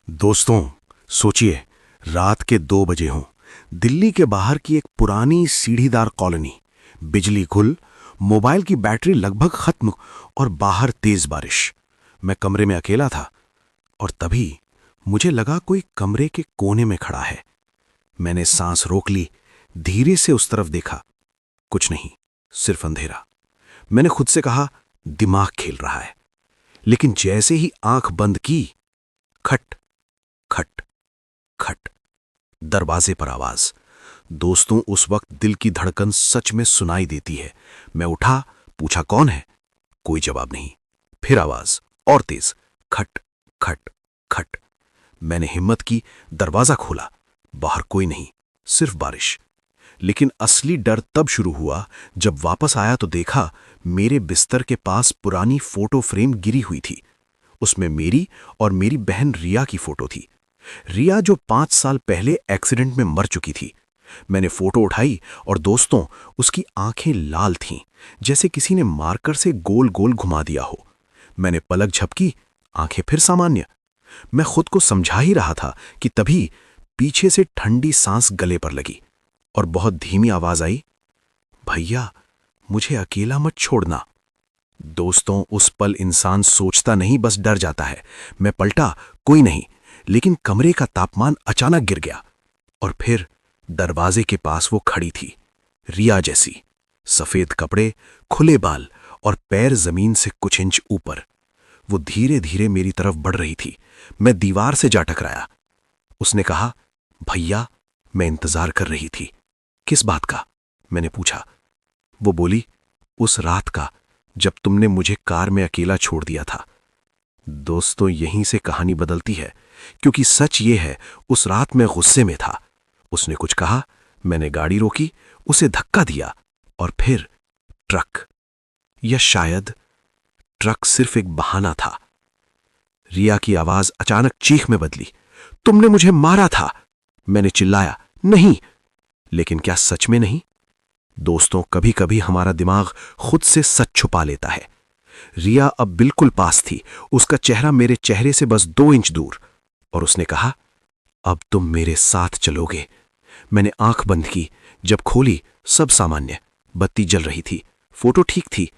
दोस्तों, सोचिए, रात के 2 बजे हों, दिल्ली के बाहर की एक पुरानी सीढ़ीदार कॉलोनी, बिजली गुल, मोबाइल की बैटरी लगभग खत्म और बाहर तेज बारिश। मैं कमरे में अकेला था और तभी मुझे लगा कोई कमरे के कोने में खड़ा है। मैंने सांस रोक ली, धीरे से उस तरफ देखा। कुछ नहीं, सिर्फ अंधेरा। मैंने खुद से कहा, दिमाग खेल रहा है। लेकिन जैसे ही आंख बंद की, खट खट खट, दरवाजे पर आवाज। दोस्तों, उस वक्त दिल की धड़कन सच में सुनाई देती है। मैं उठा, पूछा कौन है। कोई जवाब नहीं। फिर आवाज और तेज, खट खट खट। मैंने हिम्मत की, दरवाजा खोला। बाहर कोई नहीं, सिर्फ बारिश। लेकिन असली डर तब शुरू हुआ जब वापस आया तो देखा मेरे बिस्तर के पास पुरानी फोटो फ्रेम गिरी हुई थी। उसमें मेरी और मेरी बहन रिया की फोटो थी। रिया जो 5 साल पहले एक्सीडेंट में मर चुकी थी। मैंने फोटो उठाई और दोस्तों, उसकी आंखें लाल थीं, जैसे किसी ने मार्कर से गोल गोल घुमा दिया हो। मैंने पलक झपकी, आंखें फिर सामान्य। मैं खुद को समझा ही रहा था कि तभी पीछे से ठंडी सांस गले पर लगी और बहुत धीमी आवाज आई, भैया, मुझे अकेला मत छोड़ना। दोस्तों, उस पल इंसान सोचता नहीं, बस डर जाता है। मैं पलटा, कोई नहीं। लेकिन कमरे का तापमान अचानक गिर गया और फिर दरवाजे के पास वो खड़ी थी, रिया जैसी। सफेद कपड़े, खुले बाल और पैर जमीन से कुछ इंच ऊपर। वो धीरे धीरे मेरी तरफ बढ़ रही थी। मैं दीवार से जा टकराया। उसने कहा, भैया, मैं इंतजार कर रही थी। किस बात का? मैंने पूछा। वो बोली, उस रात का जब तुमने मुझे कार में अकेला छोड़ दिया था। दोस्तों, यहीं से कहानी बदलती है, क्योंकि सच ये है, उस रात मैं गुस्से में था। उसने कुछ कहा, मैंने गाड़ी रोकी, उसे धक्का दिया और फिर ट्रक, या शायद ट्रक सिर्फ एक बहाना था। रिया की आवाज अचानक चीख में बदली, तुमने मुझे मारा था। मैंने चिल्लाया, नहीं। लेकिन क्या सच में नहीं? दोस्तों, कभी कभी हमारा दिमाग खुद से सच छुपा लेता है। रिया अब बिल्कुल पास थी, उसका चेहरा मेरे चेहरे से बस 2 इंच दूर, और उसने कहा, अब तुम मेरे साथ चलोगे। मैंने आंख बंद की। जब खोली, सब सामान्य। बत्ती जल रही थी, फोटो ठीक थी,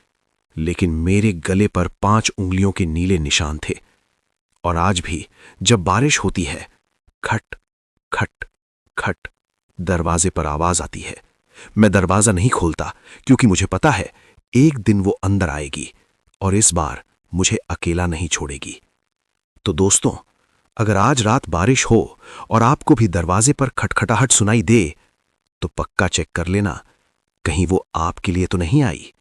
लेकिन मेरे गले पर 5 उंगलियों के नीले निशान थे। और आज भी जब बारिश होती है, खट खट खट, दरवाजे पर आवाज आती है। मैं दरवाजा नहीं खोलता, क्योंकि मुझे पता है एक दिन वो अंदर आएगी और इस बार मुझे अकेला नहीं छोड़ेगी। तो दोस्तों, अगर आज रात बारिश हो और आपको भी दरवाजे पर खटखटाहट सुनाई दे, तो पक्का चेक कर लेना, कहीं वो आपके लिए तो नहीं आई।